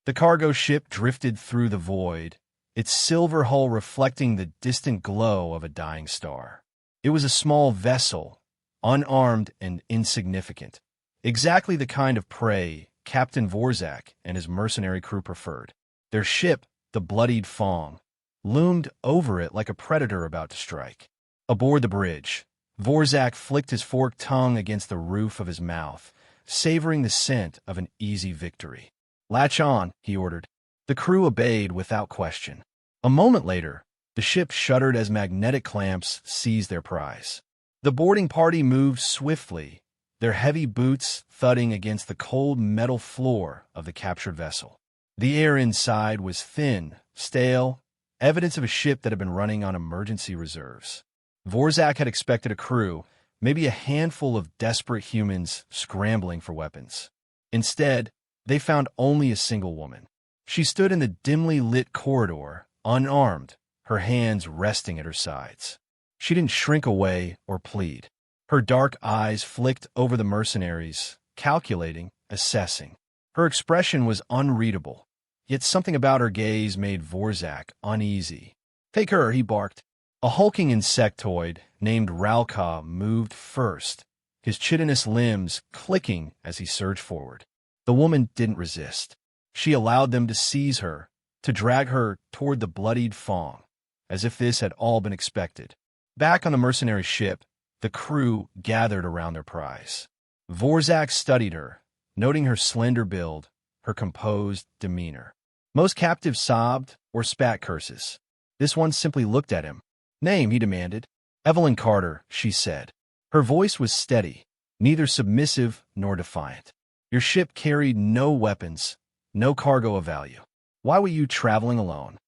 The cargo ship drifted through the void, its silver hull reflecting the distant glow of a dying star. It was a small vessel, unarmed and insignificant, exactly the kind of prey Captain Vorzak and his mercenary crew preferred. Their ship, the Bloodied Fang, loomed over it like a predator about to strike. Aboard the bridge, Vorzak flicked his forked tongue against the roof of his mouth, savoring the scent of an easy victory. "Latch on," he ordered. The crew obeyed without question. A moment later, the ship shuddered as magnetic clamps seized their prize. The boarding party moved swiftly, their heavy boots thudding against the cold metal floor of the captured vessel. The air inside was thin, stale, evidence of a ship that had been running on emergency reserves. Vorzak had expected a crew, maybe a handful of desperate humans scrambling for weapons. Instead, they found only a single woman. She stood in the dimly lit corridor, unarmed, her hands resting at her sides. She didn't shrink away or plead. Her dark eyes flicked over the mercenaries, calculating, assessing. Her expression was unreadable, yet something about her gaze made Vorzak uneasy. "Take her," he barked. A hulking insectoid named Ralka moved first, his chitinous limbs clicking as he surged forward. The woman didn't resist. She allowed them to seize her, to drag her toward the Bloodied Fang, as if this had all been expected. Back on the mercenary ship, the crew gathered around their prize. Vorzak studied her, noting her slender build, her composed demeanor. Most captives sobbed or spat curses. This one simply looked at him. "Name," he demanded. "Evelyn Carter," she said. Her voice was steady, neither submissive nor defiant. "Your ship carried no weapons, no cargo of value. Why were you traveling alone?"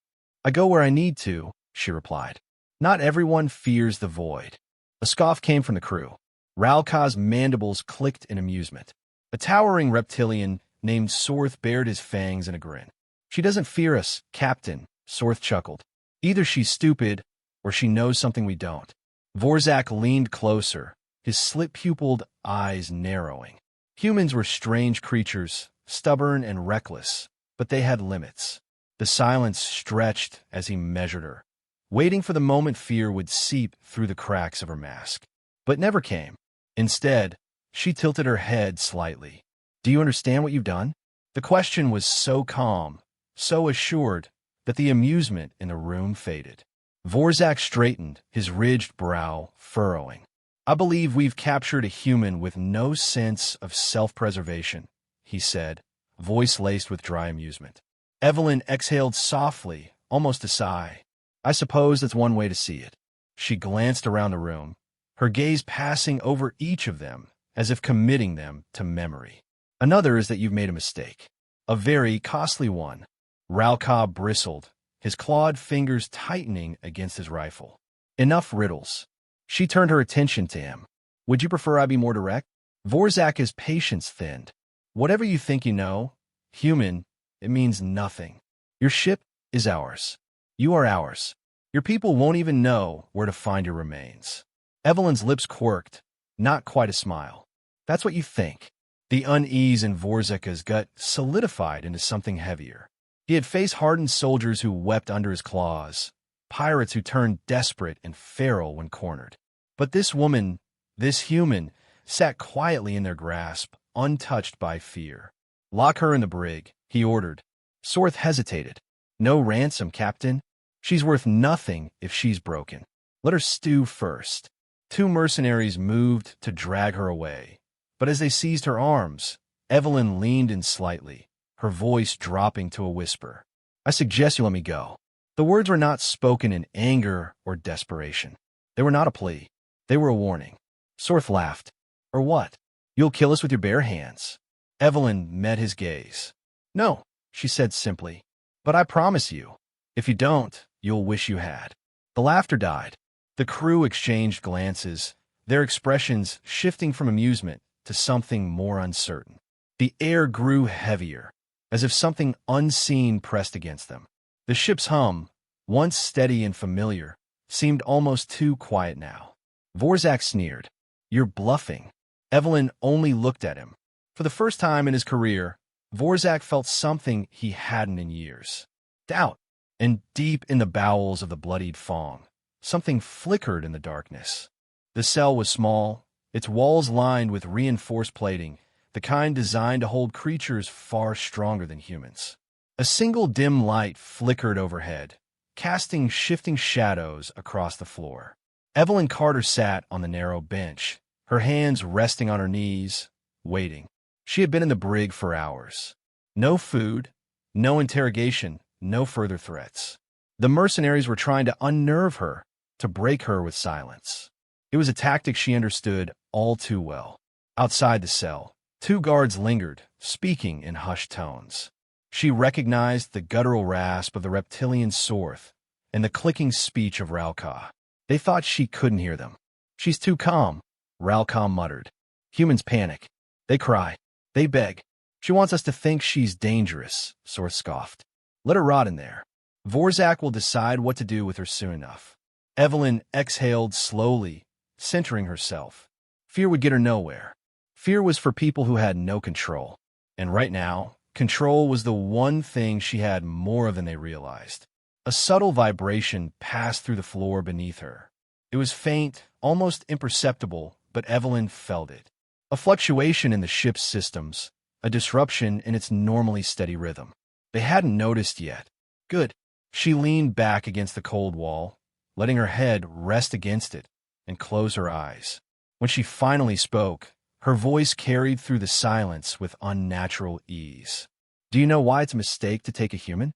"I go where I need to," she replied. "Not everyone fears the void." A scoff came from the crew. Ralka's mandibles clicked in amusement. A towering reptilian named Sorth bared his fangs in a grin. "She doesn't fear us, Captain," Sorth chuckled. "Either she's stupid, or she knows something we don't." Vorzak leaned closer, his slit-pupilled eyes narrowing. Humans were strange creatures, stubborn and reckless, but they had limits. The silence stretched as he measured her, waiting for the moment fear would seep through the cracks of her mask. But never came. Instead, she tilted her head slightly. "Do you understand what you've done?" The question was so calm, so assured, that the amusement in the room faded. Vorzak straightened, his ridged brow furrowing. "I believe we've captured a human with no sense of self-preservation," he said, voice laced with dry amusement. Evelyn exhaled softly, almost a sigh. "I suppose that's one way to see it." She glanced around the room, her gaze passing over each of them, as if committing them to memory. "Another is that you've made a mistake. A very costly one." Ralka bristled, his clawed fingers tightening against his rifle. "Enough riddles." She turned her attention to him. "Would you prefer I be more direct?" Vorzak's patience thinned. "Whatever you think you know, human, it means nothing. Your ship is ours. You are ours. Your people won't even know where to find your remains." Evelyn's lips quirked, not quite a smile. "That's what you think." The unease in Vorzak's gut solidified into something heavier. He had faced hardened soldiers who wept under his claws, pirates who turned desperate and feral when cornered. But this woman, this human, sat quietly in their grasp, untouched by fear. "Lock her in the brig," he ordered. Sorth hesitated. "No ransom, Captain. She's worth nothing if she's broken. Let her stew first." Two mercenaries moved to drag her away, but as they seized her arms, Evelyn leaned in slightly, her voice dropping to a whisper. "I suggest you let me go." The words were not spoken in anger or desperation. They were not a plea. They were a warning. Sorth laughed. "Or what? You'll kill us with your bare hands." Evelyn met his gaze. "No," she said simply. "But I promise you, if you don't, you'll wish you had." The laughter died. The crew exchanged glances, their expressions shifting from amusement to something more uncertain. The air grew heavier, as if something unseen pressed against them. The ship's hum, once steady and familiar, seemed almost too quiet now. Vorzak sneered. "You're bluffing." Evelyn only looked at him. For the first time in his career, Vorzak felt something he hadn't in years. Doubt. And deep in the bowels of the Bloodied Fang, something flickered in the darkness. The cell was small, its walls lined with reinforced plating, the kind designed to hold creatures far stronger than humans. A single dim light flickered overhead, casting shifting shadows across the floor. Evelyn Carter sat on the narrow bench, her hands resting on her knees, waiting. She had been in the brig for hours. No food, no interrogation, no further threats. The mercenaries were trying to unnerve her, to break her with silence. It was a tactic she understood all too well. Outside the cell, two guards lingered, speaking in hushed tones. She recognized the guttural rasp of the reptilian Sorth and the clicking speech of Ralka. They thought she couldn't hear them. "She's too calm," Ralka muttered. "Humans panic. They cry. They beg. She wants us to think she's dangerous," Sorth scoffed. "Let her rot in there. Vorzak will decide what to do with her soon enough." Evelyn exhaled slowly, centering herself. Fear would get her nowhere. Fear was for people who had no control. And right now, control was the one thing she had more of than they realized. A subtle vibration passed through the floor beneath her. It was faint, almost imperceptible, but Evelyn felt it. A fluctuation in the ship's systems, a disruption in its normally steady rhythm. They hadn't noticed yet. Good. She leaned back against the cold wall, letting her head rest against it, and close her eyes. When she finally spoke, her voice carried through the silence with unnatural ease. "Do you know why it's a mistake to take a human?"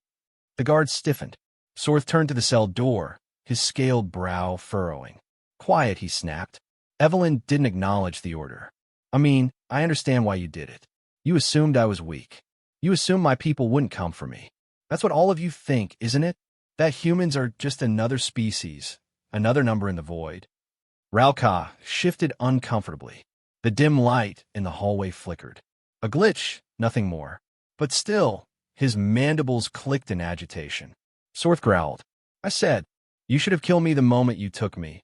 The guard stiffened. Sorth turned to the cell door, his scaled brow furrowing. "Quiet," he snapped. Evelyn didn't acknowledge the order. "I mean, I understand why you did it. You assumed I was weak. You assumed my people wouldn't come for me. That's what all of you think, isn't it? That humans are just another species, another number in the void." Ralka shifted uncomfortably. The dim light in the hallway flickered. A glitch, nothing more. But still, his mandibles clicked in agitation. Sorth growled. "I said, you should have killed me the moment you took me."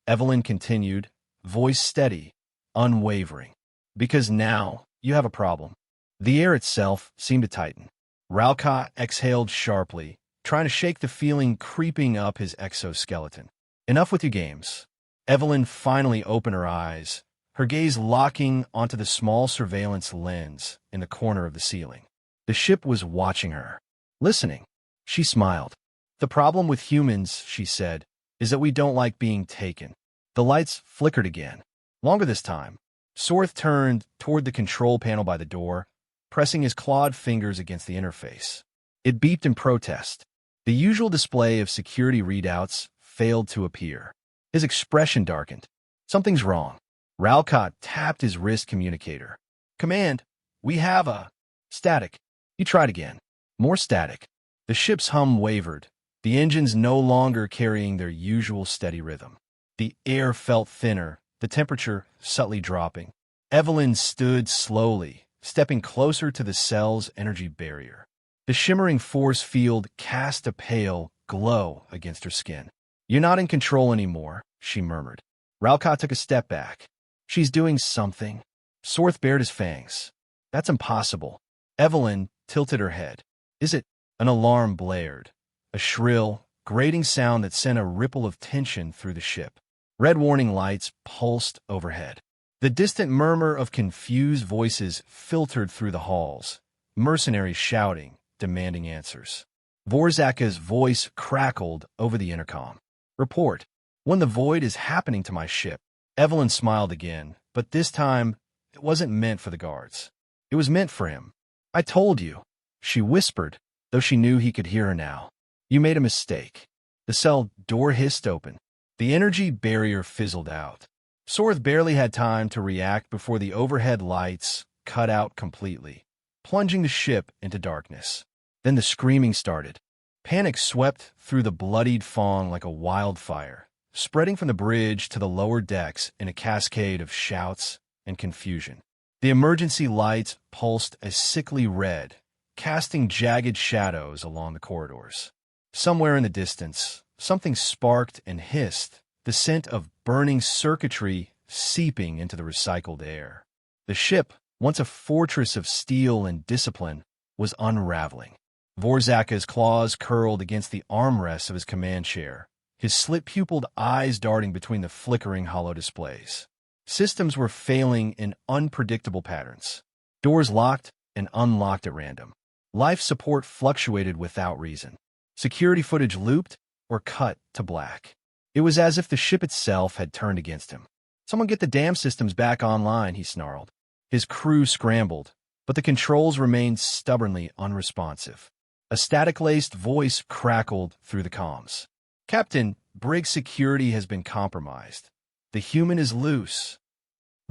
Evelyn continued, voice steady, unwavering. "Because now you have a problem." The air itself seemed to tighten. Ralka exhaled sharply, trying to shake the feeling creeping up his exoskeleton. "Enough with your games." Evelyn finally opened her eyes, her gaze locking onto the small surveillance lens in the corner of the ceiling. The ship was watching her, listening. She smiled. "The problem with humans," she said, "is that we don't like being taken." The lights flickered again, longer this time. Sorth turned toward the control panel by the door, pressing his clawed fingers against the interface. It beeped in protest. The usual display of security readouts failed to appear. His expression darkened. "Something's wrong." Ralcott tapped his wrist communicator. "Command, we have a static." He tried again. More static. The ship's hum wavered, the engines no longer carrying their usual steady rhythm. The air felt thinner, the temperature subtly dropping. Evelyn stood slowly, stepping closer to the cell's energy barrier. The shimmering force field cast a pale glow against her skin. "You're not in control anymore," she murmured. Ralcott took a step back. "She's doing something." Sorth bared his fangs. "That's impossible." Evelyn tilted her head. "Is it?" An alarm blared, a shrill, grating sound that sent a ripple of tension through the ship. Red warning lights pulsed overhead. The distant murmur of confused voices filtered through the halls, mercenaries shouting, demanding answers. Vorzaka's voice crackled over the intercom. "Report. When the void is happening to my ship." Evelyn smiled again, but this time it wasn't meant for the guards. It was meant for him. "I told you," she whispered, though she knew he could hear her now. "You made a mistake." The cell door hissed open. The energy barrier fizzled out. Sorth barely had time to react before the overhead lights cut out completely, plunging the ship into darkness. Then the screaming started. Panic swept through the Bloodied Fang like a wildfire, spreading from the bridge to the lower decks in a cascade of shouts and confusion. The emergency lights pulsed a sickly red, casting jagged shadows along the corridors. Somewhere in the distance, something sparked and hissed, the scent of burning circuitry seeping into the recycled air. The ship, once a fortress of steel and discipline, was unraveling. Vorzaka's claws curled against the armrests of his command chair, his slit-pupiled eyes darting between the flickering hollow displays. Systems were failing in unpredictable patterns. Doors locked and unlocked at random. Life support fluctuated without reason. Security footage looped or cut to black. It was as if the ship itself had turned against him. "Someone get the damn systems back online," he snarled. His crew scrambled, but the controls remained stubbornly unresponsive. A static-laced voice crackled through the comms. "Captain, brig security has been compromised. The human is loose."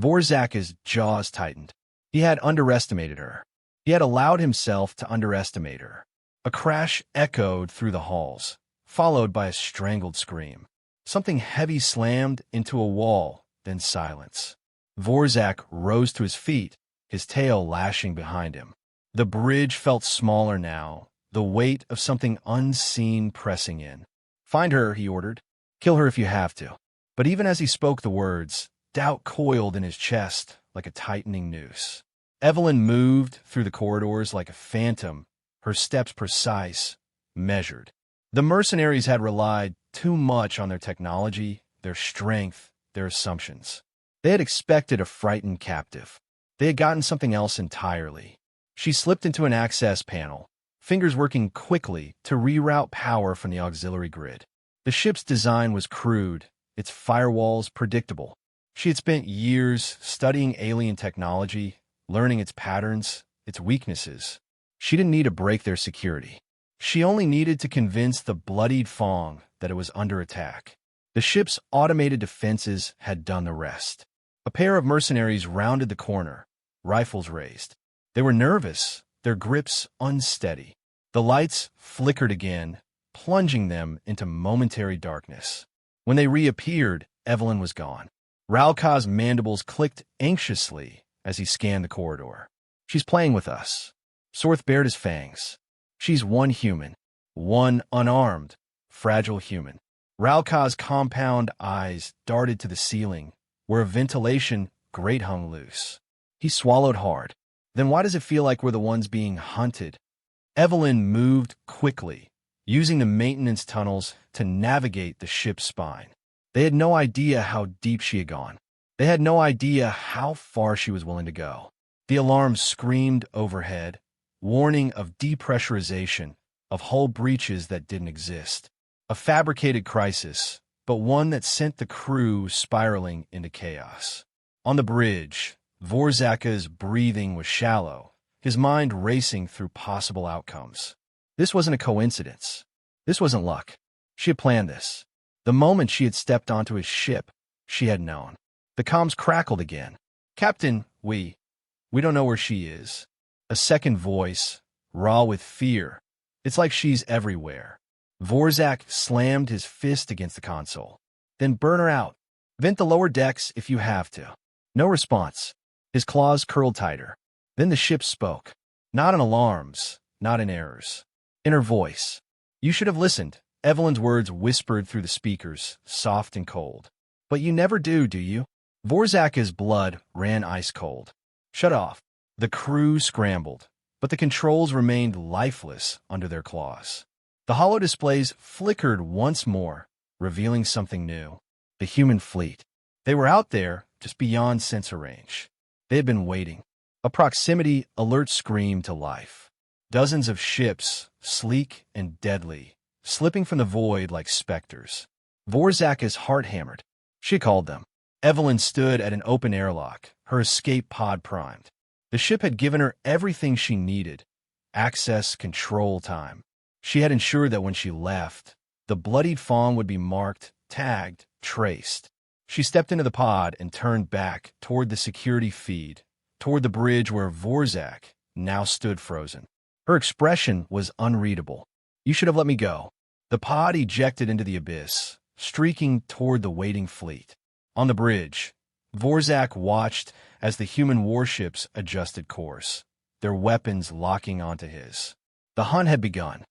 Vorzaka's jaws tightened. He had underestimated her. He had allowed himself to underestimate her. A crash echoed through the halls, followed by a strangled scream. Something heavy slammed into a wall, then silence. Vorzak rose to his feet, his tail lashing behind him. The bridge felt smaller now, the weight of something unseen pressing in. "Find her," he ordered. "Kill her if you have to." But even as he spoke the words, doubt coiled in his chest like a tightening noose. Evelyn moved through the corridors like a phantom, her steps precise, measured. The mercenaries had relied too much on their technology, their strength, their assumptions. They had expected a frightened captive. They had gotten something else entirely. She slipped into an access panel, fingers working quickly to reroute power from the auxiliary grid. The ship's design was crude, its firewalls predictable. She had spent years studying alien technology, learning its patterns, its weaknesses. She didn't need to break their security. She only needed to convince the Bloodied Fang that it was under attack. The ship's automated defenses had done the rest. A pair of mercenaries rounded the corner, rifles raised. They were nervous, their grips unsteady. The lights flickered again, plunging them into momentary darkness. When they reappeared, Evelyn was gone. Ralka's mandibles clicked anxiously as he scanned the corridor. "She's playing with us." Sorth bared his fangs. "She's one human, one unarmed, fragile human." Ralka's compound eyes darted to the ceiling, where a ventilation grate hung loose. He swallowed hard. "Then why does it feel like we're the ones being hunted?" Evelyn moved quickly, using the maintenance tunnels to navigate the ship's spine. They had no idea how deep she had gone. They had no idea how far she was willing to go. The alarm screamed overhead, warning of depressurization, of hull breaches that didn't exist. A fabricated crisis, but one that sent the crew spiraling into chaos. On the bridge, Vorzaka's breathing was shallow, his mind racing through possible outcomes. This wasn't a coincidence. This wasn't luck. She had planned this. The moment she had stepped onto his ship, she had known. The comms crackled again. "Captain, we don't know where she is." A second voice, raw with fear. "It's like she's everywhere." Vorzak slammed his fist against the console. "Then burn her out. Vent the lower decks if you have to." No response. His claws curled tighter. Then the ship spoke. Not in alarms, not in errors. In her voice. "You should have listened." Evelyn's words whispered through the speakers, soft and cold. "But you never do you?" Vorzaka's blood ran ice cold. "Shut off." The crew scrambled, but the controls remained lifeless under their claws. The hollow displays flickered once more, revealing something new. The human fleet. They were out there, just beyond sensor range. They had been waiting. A proximity alert screamed to life. Dozens of ships, sleek and deadly, slipping from the void like specters. Vorzaka's heart hammered. She called them. Evelyn stood at an open airlock, her escape pod primed. The ship had given her everything she needed. Access, control, time. She had ensured that when she left, the Bloodied Fang would be marked, tagged, traced. She stepped into the pod and turned back toward the security feed, toward the bridge where Vorzak now stood frozen. Her expression was unreadable. "You should have let me go." The pod ejected into the abyss, streaking toward the waiting fleet. On the bridge, Vorzak watched as the human warships adjusted course, their weapons locking onto his. The hunt had begun.